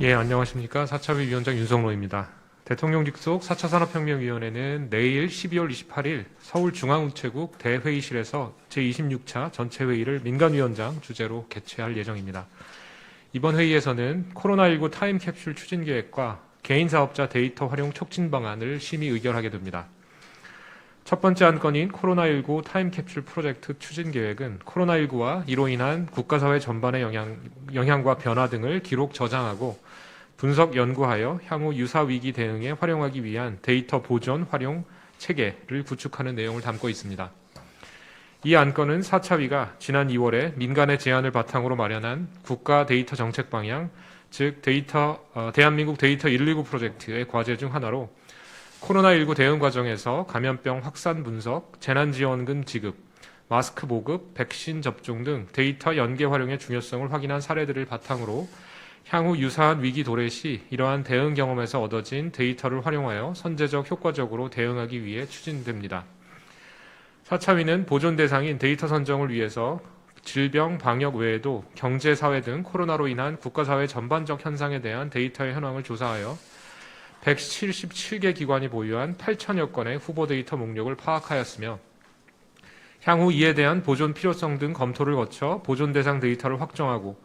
예, 안녕하십니까. 4차 위원장 윤석로입니다. 대통령 직속 4차 산업혁명위원회는 내일 12월 28일 서울중앙우체국 대회의실에서 제26차 전체회의를 민간위원장 주재로 개최할 예정입니다. 이번 회의에서는 코로나19 타임캡슐 추진계획과 개인사업자 데이터 활용 촉진 방안을 심의 의결하게 됩니다. 첫 번째 안건인 코로나19 타임캡슐 프로젝트 추진계획은 코로나19와 이로 인한 국가사회 전반의 영향과 변화 등을 기록 저장하고 분석 연구하여 향후 유사 위기 대응에 활용하기 위한 데이터 보존 활용 체계를 구축하는 내용을 담고 있습니다. 이 안건은 4차위가 지난 2월에 민간의 제안을 바탕으로 마련한 국가 데이터 정책 방향, 즉 대한민국 데이터 119 프로젝트의 과제 중 하나로 코로나19 대응 과정에서 감염병 확산 분석, 재난지원금 지급, 마스크 보급, 백신 접종 등 데이터 연계 활용의 중요성을 확인한 사례들을 바탕으로 향후 유사한 위기 도래 시 이러한 대응 경험에서 얻어진 데이터를 활용하여 선제적 효과적으로 대응하기 위해 추진됩니다. 4차위는 보존 대상인 데이터 선정을 위해서 질병 방역 외에도 경제, 사회 등 코로나로 인한 국가사회 전반적 현상에 대한 데이터의 현황을 조사하여 177개 기관이 보유한 8천여 건의 후보 데이터 목록을 파악하였으며 향후 이에 대한 보존 필요성 등 검토를 거쳐 보존 대상 데이터를 확정하고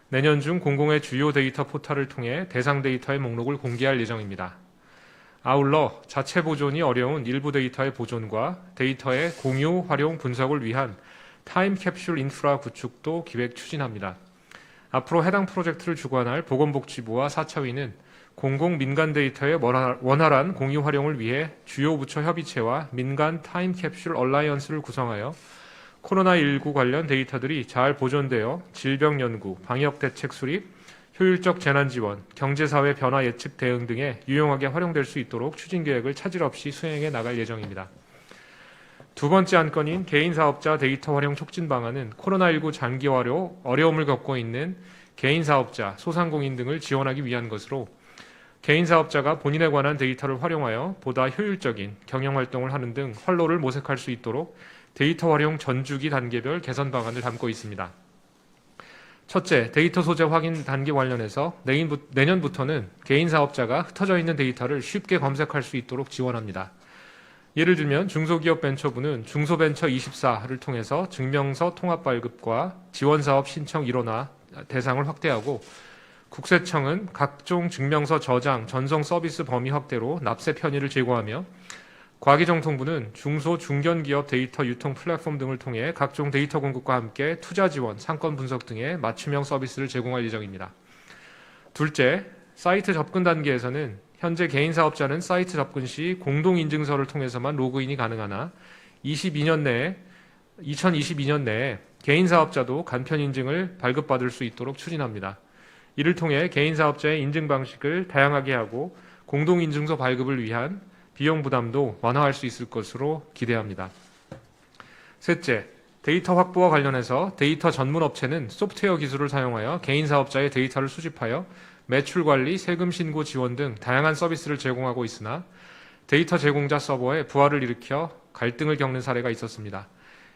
내년 중 공공의 주요 데이터 포털을 통해 대상 데이터의 목록을 공개할 예정입니다. 아울러 자체 보존이 어려운 일부 데이터의 보존과 데이터의 공유, 활용, 분석을 위한 타임캡슐 인프라 구축도 기획 추진합니다. 앞으로 해당 프로젝트를 주관할 보건복지부와 4차위는 공공 민간 데이터의 원활한 공유 활용을 위해 주요 부처 협의체와 민간 타임캡슐 얼라이언스를 구성하여 코로나19 관련 데이터들이 잘 보존되어 질병 연구, 방역 대책 수립, 효율적 재난 지원, 경제사회 변화 예측 대응 등에 유용하게 활용될 수 있도록 추진 계획을 차질 없이 수행해 나갈 예정입니다. 두 번째 안건인 개인사업자 데이터 활용 촉진 방안은 코로나19 장기화로 어려움을 겪고 있는 개인사업자, 소상공인 등을 지원하기 위한 것으로 개인사업자가 본인에 관한 데이터를 활용하여 보다 효율적인 경영활동을 하는 등 활로를 모색할 수 있도록 데이터 활용 전주기 단계별 개선 방안을 담고 있습니다. 첫째, 데이터 소재 확인 단계 관련해서 내년부터는 개인사업자가 흩어져 있는 데이터를 쉽게 검색할 수 있도록 지원합니다. 예를 들면 중소기업벤처부는 중소벤처24를 통해서 증명서 통합 발급과 지원사업 신청 일원화 대상을 확대하고 국세청은 각종 증명서 저장, 전송 서비스 범위 확대로 납세 편의를 제고하며 과기정통부는 중소, 중견기업 데이터 유통 플랫폼 등을 통해 각종 데이터 공급과 함께 투자 지원, 상권 분석 등의 맞춤형 서비스를 제공할 예정입니다. 둘째, 사이트 접근 단계에서는 현재 개인사업자는 사이트 접근 시 공동인증서를 통해서만 로그인이 가능하나 2022년 내에 개인사업자도 간편 인증을 발급받을 수 있도록 추진합니다. 이를 통해 개인사업자의 인증 방식을 다양하게 하고 공동인증서 발급을 위한 비용 부담도 완화할 수 있을 것으로 기대합니다. 셋째, 데이터 확보와 관련해서 데이터 전문 업체는 소프트웨어 기술을 사용하여 개인사업자의 데이터를 수집하여 매출 관리, 세금 신고 지원 등 다양한 서비스를 제공하고 있으나 데이터 제공자 서버에 부하를 일으켜 갈등을 겪는 사례가 있었습니다.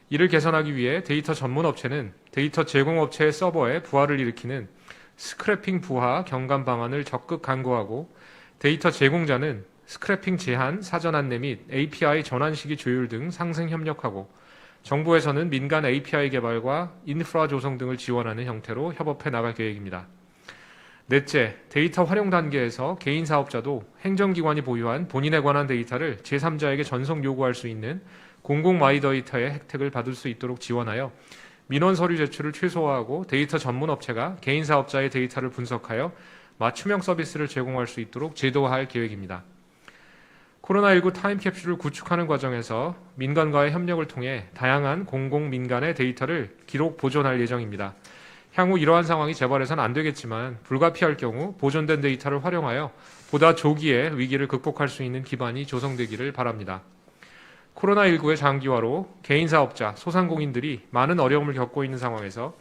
이를 개선하기 위해 데이터 전문 업체는 데이터 제공업체의 서버에 부하를 일으키는 스크래핑 부하 경감 방안을 적극 강구하고 데이터 제공자는 스크래핑 제한, 사전 안내 및 API 전환 시기 조율 등 상생 협력하고 정부에서는 민간 API 개발과 인프라 조성 등을 지원하는 형태로 협업해 나갈 계획입니다. 넷째, 데이터 활용 단계에서 개인사업자도 행정기관이 보유한 본인에 관한 데이터를 제3자에게 전송 요구할 수 있는 공공 마이데이터의 혜택을 받을 수 있도록 지원하여 민원 서류 제출을 최소화하고 데이터 전문 업체가 개인사업자의 데이터를 분석하여 맞춤형 서비스를 제공할 수 있도록 제도화할 계획입니다. 코로나19 타임캡슐을 구축하는 과정에서 민간과의 협력을 통해 다양한 공공 민간의 데이터를 기록 보존할 예정입니다. 향후 이러한 상황이 재발해서는 안 되겠지만 불가피할 경우 보존된 데이터를 활용하여 보다 조기에 위기를 극복할 수 있는 기반이 조성되기를 바랍니다. 코로나19의 장기화로 개인사업자, 소상공인들이 많은 어려움을 겪고 있는 상황에서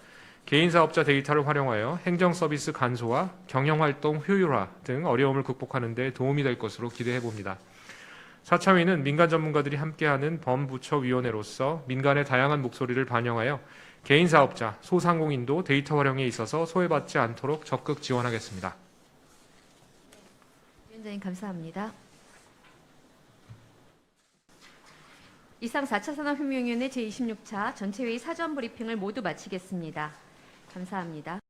개인사업자 데이터를 활용하여 행정서비스 간소화, 경영활동 효율화 등 어려움을 극복하는 데 도움이 될 것으로 기대해 봅니다. 4차위는 민간 전문가들이 함께하는 범부처위원회로서 민간의 다양한 목소리를 반영하여 개인사업자, 소상공인도 데이터 활용에 있어서 소외받지 않도록 적극 지원하겠습니다. 위원장님 감사합니다. 이상 4차 산업혁명위원회 제26차 전체회의 사전 브리핑을 모두 마치겠습니다. 감사합니다.